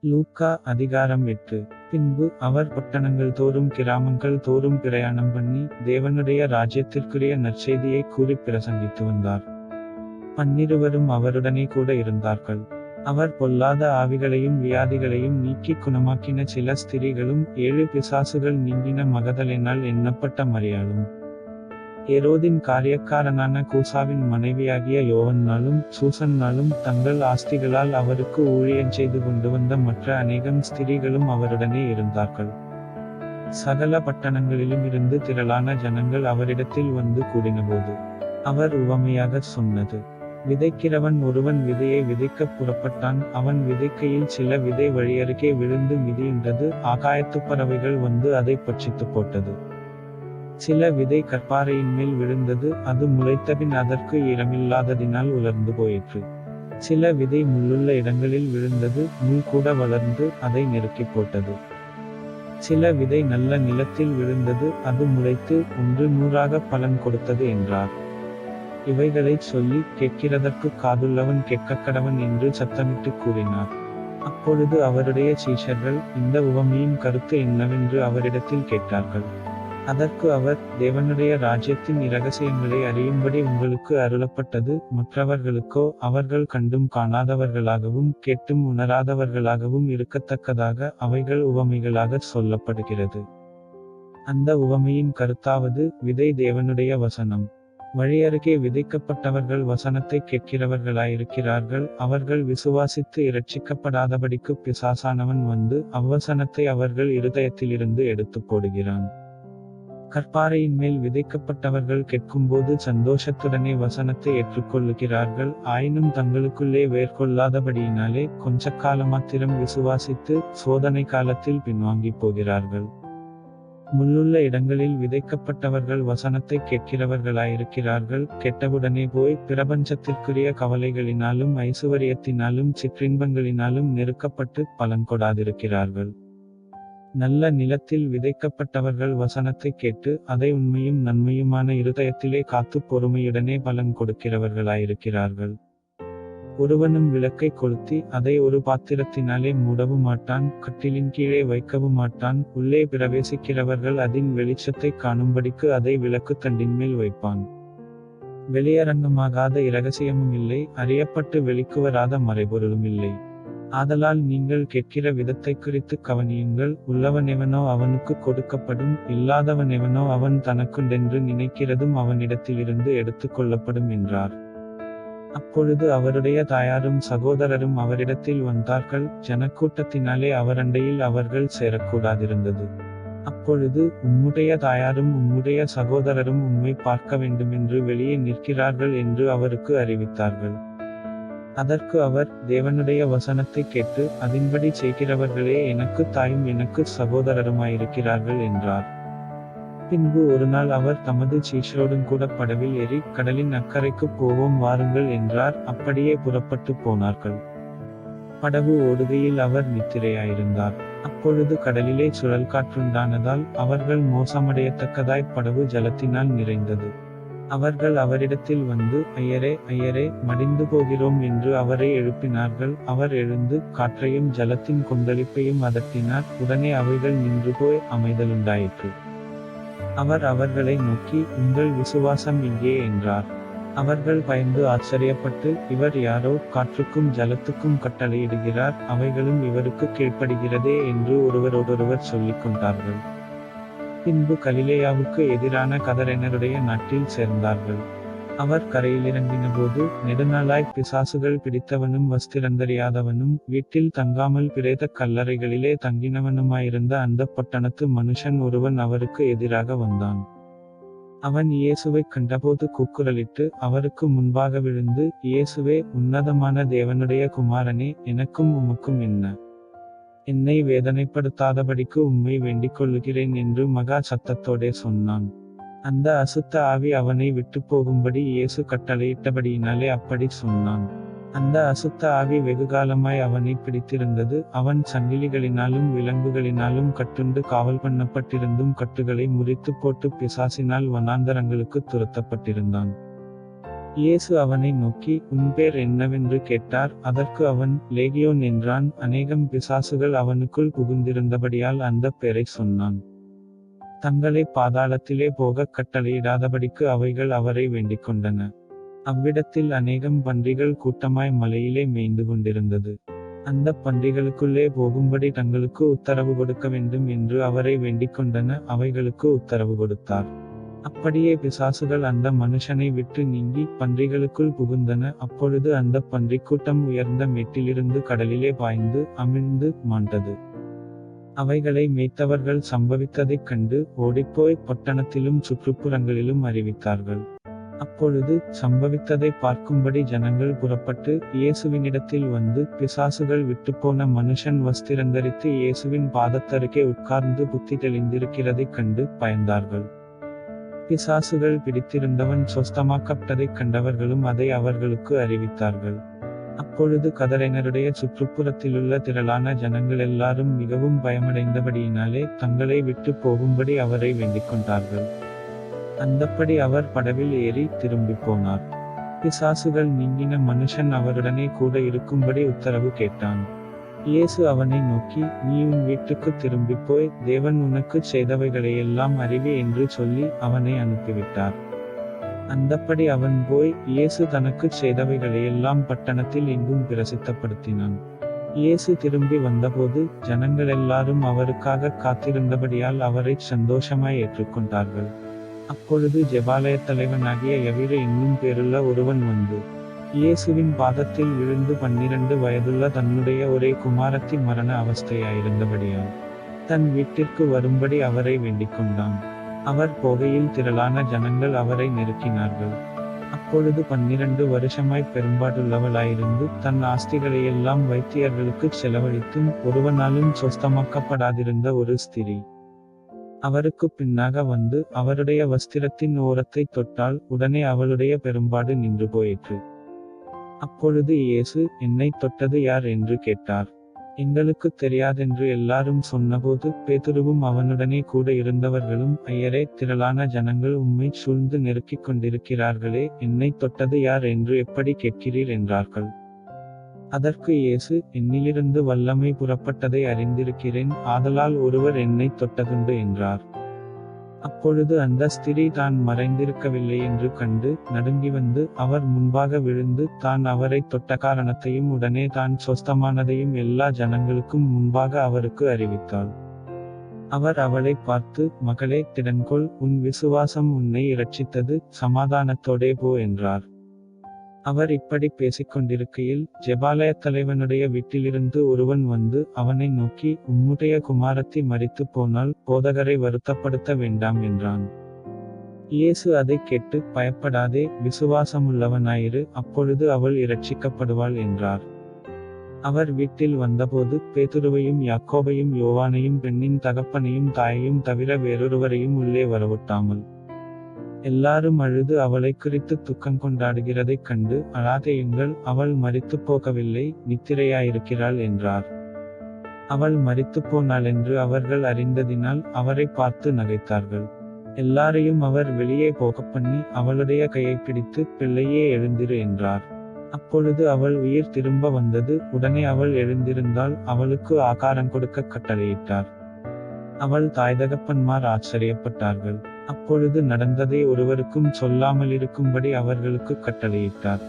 லூக்கா அதிகாரம் 8. பின்பு அவர் பட்டணங்கள் தோறும் கிராமங்கள் தோறும் பிரயாணம் பண்ணி தேவனுடைய ராஜ்யத்திற்குரிய நற்செய்தியை கூறிப் பிரசங்கித்து வந்தார். 12 அவருடனே கூட இருந்தார்கள். அவர் பொல்லாத ஆவிகளையும் வியாதிகளையும் நீக்கி குணமாக்கின சில ஸ்திரீகளும் 7 பிசாசுகள் நீங்கின மகதலேனாள் எண்ணப்பட்ட மரியாளும் ஏரோதின் காரியக்காரனான கூசாவின் மனைவியாகிய யோவன்னாலும் சூசன்னாலும் தங்கள் ஆஸ்திகளால் அவருக்கு ஊழியம் செய்து கொண்டு வந்த மற்ற அநேகம் ஸ்திரீகளும் அவருடனே இருந்தார்கள். சகல பட்டணங்களிலும் இருந்து திரளான ஜனங்கள் அவரிடத்தில் வந்து கூடினபோது அவர் உவமையாக சொன்னது: விதைக்கிறவன் ஒருவன் விதையை விதைக்கப் புறப்பட்டான். அவன் விதைக்கையில் சில விதை வழியருகே விழுந்து மிதியுண்டது. ஆகாயத்துப் பறவைகள் வந்து அதை பட்சித்து போட்டது. சில விதை கற்பாறையின் மேல் விழுந்தது. அது முளைத்தபின் அதற்கு ஈரமில்லாததினால் உலர்ந்து போயிற்று. சில விதை முள்ளுள்ள இடங்களில் விழுந்தது. முள் கூட வளர்ந்து அதை நெருக்கிப் போட்டது. சில விதை நல்ல நிலத்தில் விழுந்தது. அது முளைத்து 100 பலன் கொடுத்தது என்றார். இவைகளைச் சொல்லி, கேட்கிறதற்கு காதுள்ளவன் கேட்கக்கடவன் என்று சத்தமிட்டு கூறினார். அப்பொழுது அவருடைய சீஷர்கள், இந்த உவமையின் கருத்து என்னவென்று அவரிடத்தில் கேட்டார்கள். அதற்கு அவர், தேவனுடைய ராஜ்யத்தின் இரகசியங்களை அறியும்படி உங்களுக்கு அருளப்பட்டது. மற்றவர்களுக்கோ அவர்கள் கண்டும் காணாதவர்களாகவும் கேட்டும் உணராதவர்களாகவும் இருக்கத்தக்கதாக அவைகள் உவமைகளாகச் சொல்லப்படுகிறது. அந்த உவமையின் கருத்தாவது: விதை தேவனுடைய வசனம். வழியருகே விதைக்கப்பட்டவர்கள் வசனத்தை கேட்கிறவர்களாயிருக்கிறார்கள். அவர்கள் விசுவாசித்து இரட்சிக்கப்படாதபடிக்கு பிசாசானவன் வந்து அவ்வசனத்தை அவர்கள் இருதயத்திலிருந்து எடுத்துப் போடுகிறான். கற்பாறையின் மேல் விதைக்கப்பட்டவர்கள் கேட்கும்போது சந்தோஷத்துடனே வசனத்தை ஏற்றுக்கொள்ளுகிறார்கள். ஆயினும் தங்களுக்குள்ளே வேர்கொள்ளாதபடியினாலே கொஞ்ச காலமாத்திரம் விசுவாசித்து சோதனை காலத்தில் பின்வாங்கி போகிறார்கள். முள்ளுள்ள இடங்களில் விதைக்கப்பட்டவர்கள் வசனத்தை கேட்கிறவர்களாயிருக்கிறார்கள். கேட்டவுடனே போய் பிரபஞ்சத்திற்குரிய கவலைகளினாலும் ஐசுவரியத்தினாலும் சிற்றின்பங்களினாலும் நெருக்கப்பட்டு பலன் கொடாதிருக்கிறார்கள். நல்ல நிலத்தில் விதைக்கப்பட்டவர்கள் வசனத்தை கேட்டு அதை உண்மையும் நன்மையுமான இருதயத்திலே காத்து பொறுமையுடனே பலன் கொடுக்கிறவர்களாயிருக்கிறார்கள். ஒருவனும் விளக்கை கொளுத்தி அதை ஒரு பாத்திரத்தினாலே மூடவும் மாட்டான், கட்டிலின் கீழே வைக்கவும் மாட்டான். உள்ளே பிரவேசிக்கிறவர்கள் அதின் வெளிச்சத்தை காணும்படிக்கு அதை விளக்கு தண்டின் மேல் வைப்பான். வெளியரங்கமாகாத இரகசியமும் இல்லை, அறியப்பட்டு வெளிக்குவராத மறைபொருளும் இல்லை. ஆதலால் நீங்கள் கேட்கிற விதத்தை குறித்து கவனியுங்கள். உள்ளவனெவனோ அவனுக்கு கொடுக்கப்படும், இல்லாதவனெவனோ அவன் தனக்குண்டென்று நினைக்கிறதும் அவனிடத்திலிருந்து எடுத்துக் கொள்ளப்படும் என்றார். அப்பொழுது அவருடைய தாயாரும் சகோதரரும் அவரிடத்தில் வந்தார்கள். ஜனக்கூட்டத்தினாலே அவரண்டையில் அவர்கள் சேரக்கூடாதிருந்தது. அப்பொழுது, உம்முடைய தாயாரும் உம்முடைய சகோதரரும் உம்மை பார்க்க வேண்டுமென்று வெளியே நிற்கிறார்கள் என்று அவருக்கு அறிவித்தார்கள். அதற்கு அவர், தேவனுடைய வசனத்தை கேட்டு அதின்படி செய்கிறவர்களே எனக்கு தாயும் எனக்கு சகோதரருமாயிருக்கிறார்கள் என்றார். பின்பு ஒருநாள் அவர் தமது சீஷரோடும் கூட படவில் ஏறி, கடலின் அக்கறைக்கு போவோம் வாருங்கள் என்றார். அப்படியே புறப்பட்டு போனார்கள். படகு ஓடுகையில் அவர் நித்திரையாயிருந்தார். அப்பொழுது கடலிலே சுழல் காற்றுண்டானதால் அவர்கள் மோசமடையத்தக்கதாய் படகு ஜலத்தினால் நிறைந்தது. அவர்கள் அவரிடத்தில் வந்து, ஐயரே, ஐயரே, மடிந்து போகிறோம் என்று அவரை எழுப்பினார்கள். அவர் எழுந்து காற்றையும் ஜலத்தின் கொந்தளிப்பையும் அதட்டினார். உடனே அவைகள் நின்று போய் அமைதலுண்டாயிற்று. அவர் அவர்களை நோக்கி, உங்கள் விசுவாசம் எங்கே என்றார். அவர்கள் பயந்து ஆச்சரியப்பட்டு, இவர் யாரோ, காற்றுக்கும் ஜலத்துக்கும் கட்டளையிடுகிறார், அவைகளும் இவருக்கு கீழ்ப்படுகிறதே என்று ஒருவரோடொருவர் சொல்லிக் கொண்டார்கள். பின்பு கலிலேயாவுக்கு எதிரான கதரெனருடைய நாட்டில் சேர்ந்தார்கள். அவர் கரையிலிறங்கினபோது, நெடுநாளாய் பிசாசுகள் பிடித்தவனும் வஸ்திரந்தறியாதவனும் வீட்டில் தங்காமல் பிரேத கல்லறைகளிலே தங்கினவனுமாயிருந்த அந்த பட்டணத்து மனுஷன் ஒருவன் அவருக்கு எதிராக வந்தான். அவன் இயேசுவைக் கண்டபோது கூக்குரலிட்டு அவருக்கு முன்பாக விழுந்து, இயேசுவே, உன்னதமான தேவனுடைய குமாரனே, எனக்கும் உமக்கும் என்ன? என்னை வேதனைப்படுத்தாதபடிக்கு உம்மை வேண்டிக் கொள்ளுகிறேன் என்று மகா சத்தத்தோடே சொன்னான். அந்த அசுத்த ஆவி அவனை விட்டு போகும்படி இயேசு கட்டளையிட்டபடியினாலே அப்படி சொன்னான். அந்த அசுத்த ஆவி வெகுகாலமாய் அவனை பிடித்திருந்தது. அவன் சங்கிலிகளினாலும் விலங்குகளினாலும் கட்டுண்டு காவல் பண்ணப்பட்டிருந்தும் கட்டுகளை முறித்து போட்டு பிசாசினால் வனாந்தரங்களுக்கு துரத்தப்பட்டிருந்தான். இயேசு அவனை நோக்கி, உன் பேர் என்னவென்று கேட்டார். அதற்கு அவன், லேகியோன் என்றான். அநேகம் பிசாசுகள் அவனுக்குள் புகுந்திருந்தபடியால் அந்த பேரை சொன்னான். தங்களை பாதாளத்திலே போகக் கட்டளையிடாதபடிக்கு அவைகள் அவரை வேண்டிக் கொண்டன. அவ்விடத்தில் அநேகம் பன்றிகள் கூட்டமாய் மலையிலே மேய்ந்து கொண்டிருந்தது. அந்த பன்றிகளுக்குள்ளே போகும்படி தங்களுக்கு உத்தரவு கொடுக்க வேண்டும் என்று அவரை வேண்டிக் கொண்டன. அவைகளுக்கு உத்தரவு கொடுத்தார். அப்படியே பிசாசுகள் அந்த மனுஷனை விட்டு நீங்கி பன்றிகளுக்குள் புகுந்தன. அப்பொழுது அந்த பன்றிக் கூட்டம் உயர்ந்த மேட்டிலிருந்து கடலிலே பாய்ந்து அமிழ்ந்து மாண்டது. அவைகளை மேய்த்தவர்கள் சம்பவித்ததைக் கண்டு ஓடிப்போய் பட்டணத்திலும் சுற்றுப்புறங்களிலும் அறிவித்தார்கள். அப்பொழுது சம்பவித்ததை பார்க்கும்படி ஜனங்கள் புறப்பட்டு இயேசுவினிடத்தில் வந்து, பிசாசுகள் விட்டுப்போன மனுஷன் வஸ்திரந்தரித்து இயேசுவின் பாதத்தருகே உட்கார்ந்து புத்தி தெளிந்திருக்கிறதைக் கண்டு பயந்தார்கள். பிசாசுகள் பிடித்திருந்தவன் சொஸ்தமாக்கப்பட்டதைக் கண்டவர்களும் அதை அவர்களுக்கு அறிவித்தார்கள். அப்பொழுது கதரேனருடைய சுற்றுப்புறத்திலுள்ள திரளான ஜனங்கள் எல்லாரும் மிகவும் பயமடைந்தபடியினாலே தங்களை விட்டு போகும்படி அவரை வேண்டிக் கொண்டார்கள். அந்தப்படி அவர் படவில் ஏறி திரும்பி போனார். பிசாசுகள் நீங்கின மனுஷன் அவருடனே கூட இருக்கும்படி உத்தரவு கேட்டான். இயேசு அவனை நோக்கி, நீ உன் வீட்டுக்கு திரும்பி போய் தேவன் உனக்குச் செய்தவைகளையெல்லாம் அறிவி என்று சொல்லி அவனை அனுப்பிவிட்டார். அந்தப்படி அவன் போய் இயேசு தனக்குச் செய்தவைகளையெல்லாம் பட்டணத்தில் எங்கும் பிரசித்தப்படுத்தினான். இயேசு திரும்பி வந்தபோது ஜனங்களெல்லாரும் அவருக்காக காத்திருந்தபடியால் அவரைச் சந்தோஷமாய் ஏற்றுக்கொண்டார்கள். அப்பொழுது ஜெபாலயத் தலைவனாகிய யவீரு என்னும் பேருள்ள ஒருவன் வந்து இயேசுவின் பாதத்தில் விழுந்து 12 வயதுள்ள தன்னுடைய ஒரே குமாரத்தி மரண அவஸ்தையாயிருந்தபடியால் தன் வீட்டிற்கு வரும்படி அவரை வேண்டிக் கொண்டான். அவர் போகையில் திரளான ஜனங்கள் அவரை நெருக்கினார்கள். அப்பொழுது 12 வருஷமாய் பெரும்பாடுள்ளவளாயிருந்து தன் ஆஸ்திகளையெல்லாம் வைத்தியர்களுக்குச் செலவழித்தும் ஒருவனாலும் சொஸ்தமாக்கப்படாதிருந்த ஒரு ஸ்திரீ அவருக்கு பின்னாக வந்து அவருடைய வஸ்திரத்தின் ஓரத்தை தொட்டால் உடனே அவளுடைய பெரும்பாடு நின்று போயிற்று. அப்பொழுது இயேசு, என்னை தொட்டது யார் என்று கேட்டார். எங்களுக்கு தெரியாதென்று எல்லாரும் சொன்னபோது பேதுருவும் அவனுடனே கூட இருந்தவர்களும், ஐயரே, திரளான ஜனங்கள் உம்மை சூழ்ந்து நெருக்கிக் கொண்டிருக்கிறார்களே, என்னை தொட்டது யார் என்று எப்படி கேட்கிறீர் என்றார்கள். அதற்கு இயேசு, என்னிலிருந்து வல்லமை புறப்பட்டதை அறிந்திருக்கிறேன், ஆதலால் ஒருவர் என்னை தொட்டதுண்டு என்றார். அப்பொழுது அந்த ஸ்திரீ தான் மறைந்திருக்கவில்லை என்று கண்டு நடுங்கி வந்து அவர் முன்பாக விழுந்து தான் அவரை தொட்ட காரணத்தையும் உடனே தான் சொஸ்தமானதையும் எல்லா ஜனங்களுக்கும் முன்பாக அவருக்கு அறிவித்தாள். அவர் அவளை பார்த்து, மகளே, திடன்கொள், உன் விசுவாசம் உன்னை இரட்சித்தது, சமாதானத்தோடே போ என்றார். அவர் இப்படி பேசிக்கொண்டிருக்கையில் ஜெபாலயத் தலைவனுடைய வீட்டிலிருந்து ஒருவன் வந்து அவனை நோக்கி, உம்முடைய குமாரத்தி மரித்து போனால் போதகரை வருத்தப்படுத்த வேண்டாம் என்றான். இயேசு அதைக் கேட்டு, பயப்படாதே, விசுவாசமுள்ளவனாயிரு, அப்பொழுது அவள் இரட்சிக்கப்படுவாள் என்றார். அவர் வீட்டில் வந்தபோது பேதுருவையும் யாக்கோபையும் யோவானையும் பெண்ணின் தகப்பனையும் தாயையும் தவிர வேறொருவரையும் உள்ளே வரவொட்டாமல் எல்லாரும் அழுது அவளை குறித்து துக்கம் கொண்டாடுகிறதைக் கண்டு, அழாதேயுங்கள், அவள் மரித்துப் போகவில்லை, நித்திரையாயிருக்கிறாள் என்றார். அவள் மரித்துப் போனாள் என்று அவர்கள் அறிந்ததினால் அவரை பார்த்து நகைத்தார்கள். எல்லாரையும் அவர் வெளியே போகப்பண்ணி அவளுடைய கையை பிடித்து, பிள்ளையே, எழுந்திரு என்றார். அப்பொழுது அவள் உயிர் திரும்ப வந்தது. உடனே அவள் எழுந்திருந்தால் அவளுக்கு ஆகாரம் கொடுக்க கட்டளையிட்டார். அவள் தாய்தகப்பன்மார் ஆச்சரியப்பட்டார்கள். அப்பொழுது நடந்ததை ஒருவருக்கும் சொல்லாமலிருக்கும்படி அவர்களுக்கு கட்டளையிட்டார்.